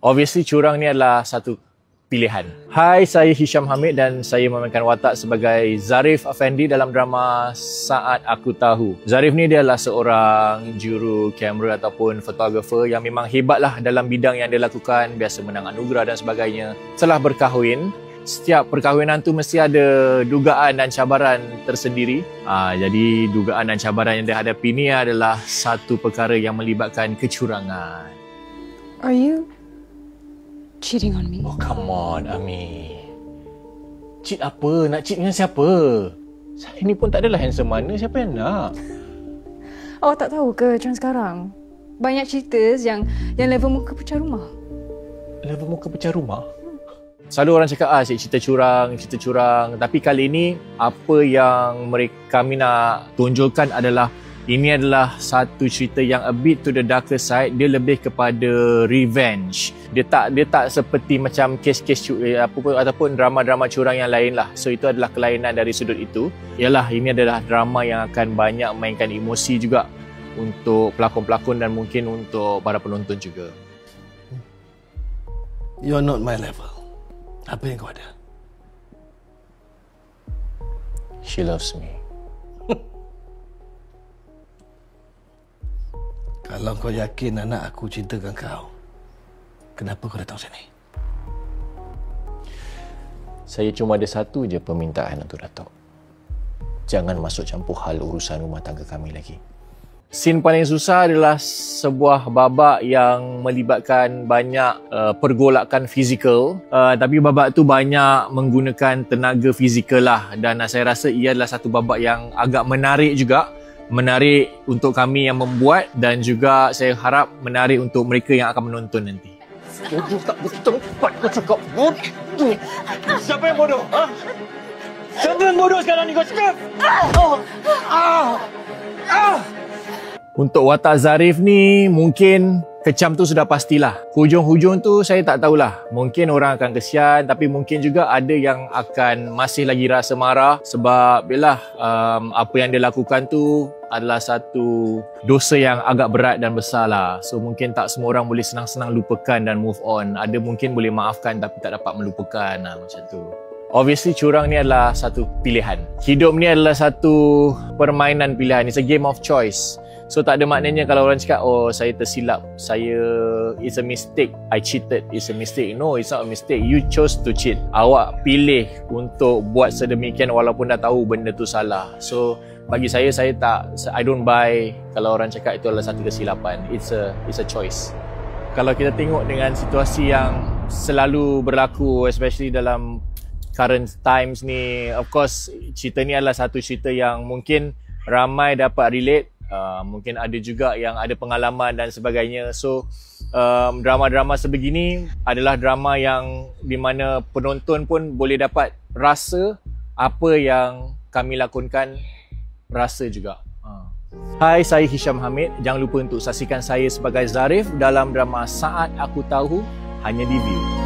Obviously curang ni adalah satu pilihan. Hai, saya Hisham Hamid dan saya memainkan watak sebagai Zarif Afendi dalam drama Saat Aku Tahu. Zarif ni dia adalah seorang juru kamera ataupun fotografer yang memang hebatlah dalam bidang yang dia lakukan, biasa menang anugerah dan sebagainya. Setelah berkahwin, setiap perkahwinan tu mesti ada dugaan dan cabaran tersendiri. Jadi dugaan dan cabaran yang dia hadapi ni adalah satu perkara yang melibatkan kecurangan. Are you cheating on me? Oh, come on, Ami. Cheat apa? Nak cheat dengan siapa? Saya ni pun tak adalah handsome mana. Siapa yang nak? Awak tak tahu ke macam sekarang? Banyak cheaters yang level muka pecah rumah. Level muka pecah rumah? Selalu orang cakap, cerita curang. Tapi kali ini, apa yang kami nak tunjukkan adalah ini adalah satu cerita yang a bit to the darker side. Dia lebih kepada revenge. Dia tak seperti macam kes-kes ataupun drama-drama curang yang lain lah. So itu adalah kelainan dari sudut itu. Yalah, ini adalah drama yang akan banyak mainkan emosi juga untuk pelakon-pelakon dan mungkin untuk para penonton juga. You're not my level. Apa yang kau ada? She loves me. Kalau kau yakin anak aku cintakan kau, kenapa kau datang sini? Saya cuma ada satu je permintaan untuk Datuk. Jangan masuk campur hal urusan rumah tangga kami lagi. Scene paling susah adalah sebuah babak yang melibatkan banyak pergolakan fizikal. Tapi babak tu banyak menggunakan tenaga fizikal lah. Dan saya rasa ia adalah satu babak yang agak menarik juga. Menarik untuk kami yang membuat dan juga saya harap menarik untuk mereka yang akan menonton nanti. Bodoh tak bertempat kau cakap bodoh. Siapa yang bodoh? Ha? Siapa yang bodoh sekarang ni kau cakap? Untuk watak Zarif ni mungkin kecam tu sudah pastilah. Hujung-hujung tu saya tak tahulah. Mungkin orang akan kesian tapi mungkin juga ada yang akan masih lagi rasa marah sebab yalah apa yang dia lakukan tu adalah satu dosa yang agak berat dan besar lah. So mungkin tak semua orang boleh senang-senang lupakan dan move on. Ada mungkin boleh maafkan tapi tak dapat melupakan macam tu. Obviously curang ni adalah satu pilihan. Hidup ni adalah satu permainan pilihan. It's a game of choice. So tak ada maknanya kalau orang cakap, oh saya tersilap, it's a mistake, I cheated, it's a mistake. No, it's not a mistake. You chose to cheat. Awak pilih untuk buat sedemikian walaupun dah tahu benda tu salah. So bagi I don't buy kalau orang cakap itu adalah satu kesilapan. It's a choice. Kalau kita tengok dengan situasi yang selalu berlaku, especially dalam current times ni, of course cerita ni adalah satu cerita yang mungkin ramai dapat relate. Mungkin ada juga yang ada pengalaman dan sebagainya. So drama-drama sebegini adalah drama yang di mana penonton pun boleh dapat rasa apa yang kami lakonkan, rasa juga. Hai, saya Hisham Hamid. Jangan lupa untuk saksikan saya sebagai Zarif dalam drama Saat Aku Tahu hanya di View.